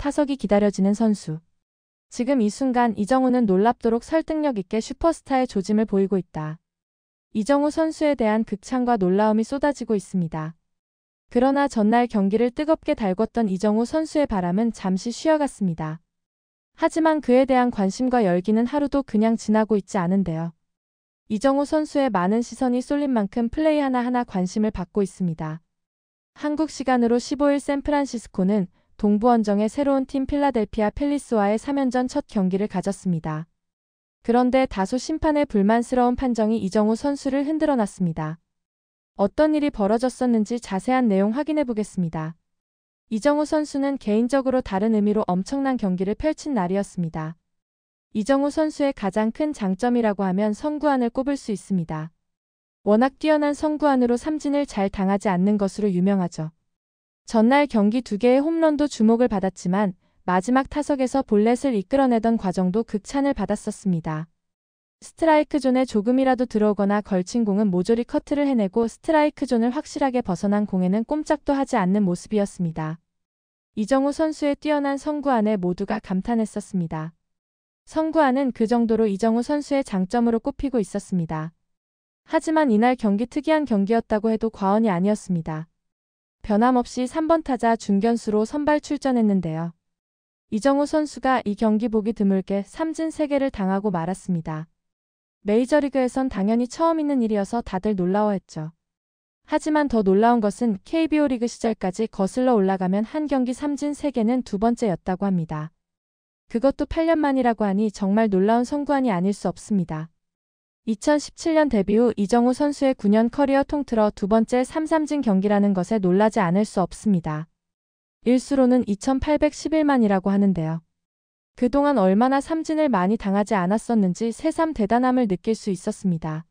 타석이 기다려지는 선수. 지금 이 순간 이정우는 놀랍도록 설득력 있게 슈퍼스타의 조짐을 보이고 있다. 이정우 선수에 대한 극찬과 놀라움이 쏟아지고 있습니다. 그러나 전날 경기를 뜨겁게 달궜던 이정우 선수의 바람은 잠시 쉬어갔습니다. 하지만 그에 대한 관심과 열기는 하루도 그냥 지나고 있지 않은데요. 이정우 선수의 많은 시선이 쏠린 만큼 플레이 하나하나 관심을 받고 있습니다. 한국 시간으로 15일 샌프란시스코는 동부원정의 새로운 팀 필라델피아 팰리스와의 3연전 첫 경기를 가졌습니다. 그런데 다소 심판의 불만스러운 판정이 이정우 선수를 흔들어 놨습니다. 어떤 일이 벌어졌었는지 자세한 내용 확인해 보겠습니다. 이정우 선수는 개인적으로 다른 의미로 엄청난 경기를 펼친 날이었습니다. 이정우 선수의 가장 큰 장점이라고 하면 선구안을 꼽을 수 있습니다. 워낙 뛰어난 선구안으로 삼진을 잘 당하지 않는 것으로 유명하죠. 전날 경기 2개의 홈런도 주목을 받았지만 마지막 타석에서 볼넷을 이끌어내던 과정도 극찬을 받았었습니다. 스트라이크 존에 조금이라도 들어오거나 걸친 공은 모조리 커트를 해내고 스트라이크 존을 확실하게 벗어난 공에는 꼼짝도 하지 않는 모습이었습니다. 이정우 선수의 뛰어난 선구안에 모두가 감탄했었습니다. 선구안은 그 정도로 이정우 선수의 장점으로 꼽히고 있었습니다. 하지만 이날 경기 특이한 경기였다고 해도 과언이 아니었습니다. 변함없이 3번 타자 중견수로 선발 출전했는데요. 이정우 선수가 이 경기 보기 드물게 삼진 3개를 당하고 말았습니다. 메이저리그에선 당연히 처음 있는 일이어서 다들 놀라워했죠. 하지만 더 놀라운 것은 KBO 리그 시절까지 거슬러 올라가면 한 경기 삼진 3개는 두 번째였다고 합니다. 그것도 8년 만이라고 하니 정말 놀라운 선구안이 아닐 수 없습니다. 2017년 데뷔 후 이정우 선수의 9년 커리어 통틀어 두 번째 3삼진 경기라는 것에 놀라지 않을 수 없습니다. 일수로는 2811만이라고 하는데요. 그동안 얼마나 삼진을 많이 당하지 않았었는지 새삼 대단함을 느낄 수 있었습니다.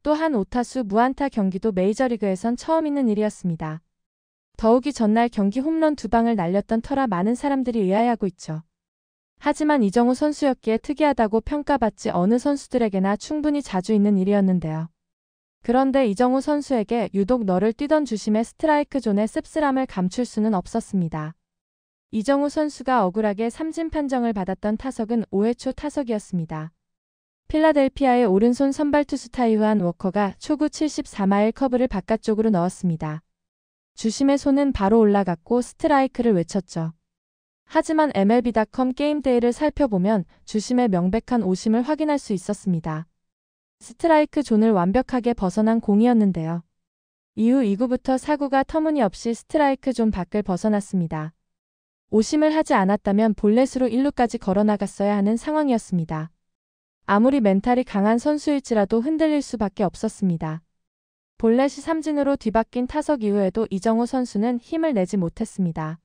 또한 5타수 무안타 경기도 메이저리그에선 처음 있는 일이었습니다. 더욱이 전날 경기 홈런 2방을 날렸던 터라 많은 사람들이 의아해하고 있죠. 하지만 이정우 선수였기에 특이하다고 평가받지 어느 선수들에게나 충분히 자주 있는 일이었는데요. 그런데 이정우 선수에게 유독 너를 뛰던 주심의 스트라이크 존의 씁쓸함을 감출 수는 없었습니다. 이정우 선수가 억울하게 삼진 판정을 받았던 타석은 5회 초 타석이었습니다. 필라델피아의 오른손 선발 투수 타이후안 워커가 초구 74마일 커브를 바깥쪽으로 넣었습니다. 주심의 손은 바로 올라갔고 스트라이크를 외쳤죠. 하지만 MLB.com 게임데이를 살펴보면 주심의 명백한 오심을 확인할 수 있었습니다. 스트라이크 존을 완벽하게 벗어난 공이었는데요. 이후 2구부터 4구가 터무니없이 스트라이크 존 밖을 벗어났습니다. 오심을 하지 않았다면 볼넷으로 1루까지 걸어나갔어야 하는 상황이었습니다. 아무리 멘탈이 강한 선수일지라도 흔들릴 수밖에 없었습니다. 볼넷이 삼진으로 뒤바뀐 타석 이후에도 이정우 선수는 힘을 내지 못했습니다.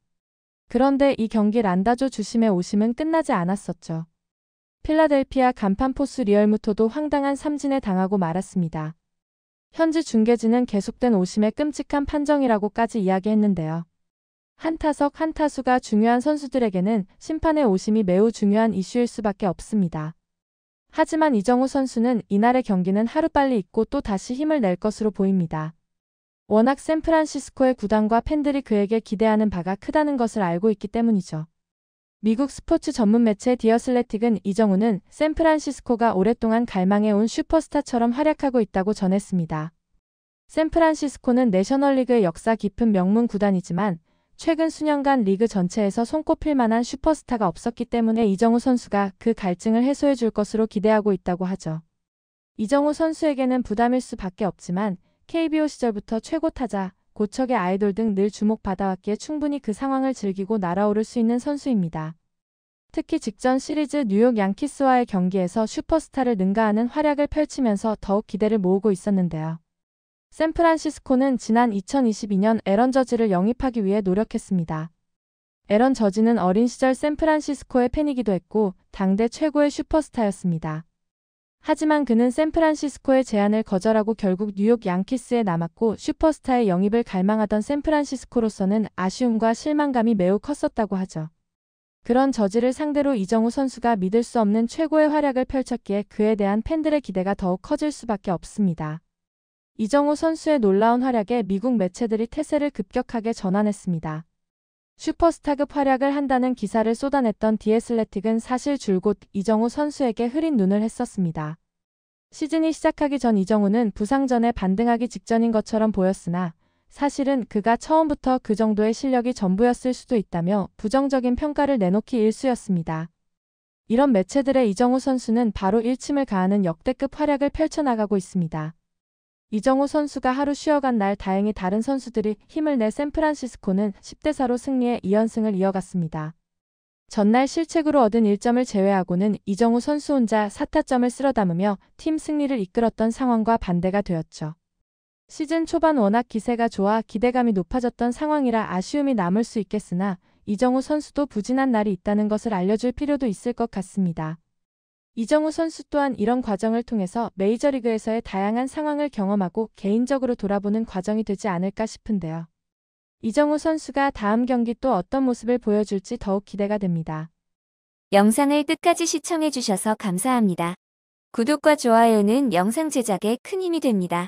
그런데 이 경기 란다조 주심의 오심은 끝나지 않았었죠. 필라델피아 간판 포수 리얼무토도 황당한 삼진에 당하고 말았습니다. 현지 중계진은 계속된 오심의 끔찍한 판정이라고까지 이야기했는데요. 한 타석 한 타수가 중요한 선수들에게는 심판의 오심이 매우 중요한 이슈일 수밖에 없습니다. 하지만 이정우 선수는 이날의 경기는 하루빨리 잊고 또 다시 힘을 낼 것으로 보입니다. 워낙 샌프란시스코의 구단과 팬들이 그에게 기대하는 바가 크다는 것을 알고 있기 때문이죠. 미국 스포츠 전문 매체 디어슬래틱은 이정우는 샌프란시스코가 오랫동안 갈망해온 슈퍼스타처럼 활약하고 있다고 전했습니다. 샌프란시스코는 내셔널리그의 역사 깊은 명문 구단이지만 최근 수년간 리그 전체에서 손꼽힐 만한 슈퍼스타가 없었기 때문에 이정우 선수가 그 갈증을 해소해 줄 것으로 기대하고 있다고 하죠. 이정우 선수에게는 부담일 수밖에 없지만 KBO 시절부터 최고 타자, 고척의 아이돌 등 늘 주목받아왔기에 충분히 그 상황을 즐기고 날아오를 수 있는 선수입니다. 특히 직전 시리즈 뉴욕 양키스와의 경기에서 슈퍼스타를 능가하는 활약을 펼치면서 더욱 기대를 모으고 있었는데요. 샌프란시스코는 지난 2022년 애런 저지를 영입하기 위해 노력했습니다. 애런 저지는 어린 시절 샌프란시스코의 팬이기도 했고 당대 최고의 슈퍼스타였습니다. 하지만 그는 샌프란시스코의 제안을 거절하고 결국 뉴욕 양키스에 남았고 슈퍼스타의 영입을 갈망하던 샌프란시스코로서는 아쉬움과 실망감이 매우 컸었다고 하죠. 그런 저지를 상대로 이정우 선수가 믿을 수 없는 최고의 활약을 펼쳤기에 그에 대한 팬들의 기대가 더욱 커질 수밖에 없습니다. 이정우 선수의 놀라운 활약에 미국 매체들이 태세를 급격하게 전환했습니다. 슈퍼스타급 활약을 한다는 기사를 쏟아냈던 디애슬레틱은 사실 줄곧 이정우 선수에게 흐린 눈을 했었습니다. 시즌이 시작하기 전 이정우는 부상 전에 반등하기 직전인 것처럼 보였으나 사실은 그가 처음부터 그 정도의 실력이 전부였을 수도 있다며 부정적인 평가를 내놓기 일쑤였습니다. 이런 매체들의 이정우 선수는 바로 일침을 가하는 역대급 활약을 펼쳐나가고 있습니다. 이정우 선수가 하루 쉬어간 날 다행히 다른 선수들이 힘을 내 샌프란시스코는 10대4로 승리해 2연승을 이어갔습니다. 전날 실책으로 얻은 1점을 제외하고는 이정우 선수 혼자 4타점을 쓸어 담으며 팀 승리를 이끌었던 상황과 반대가 되었죠. 시즌 초반 워낙 기세가 좋아 기대감이 높아졌던 상황이라 아쉬움이 남을 수 있겠으나 이정우 선수도 부진한 날이 있다는 것을 알려줄 필요도 있을 것 같습니다. 이정우 선수 또한 이런 과정을 통해서 메이저리그에서의 다양한 상황을 경험하고 개인적으로 돌아보는 과정이 되지 않을까 싶은데요. 이정우 선수가 다음 경기 또 어떤 모습을 보여줄지 더욱 기대가 됩니다. 영상을 끝까지 시청해주셔서 감사합니다. 구독과 좋아요는 영상 제작에 큰 힘이 됩니다.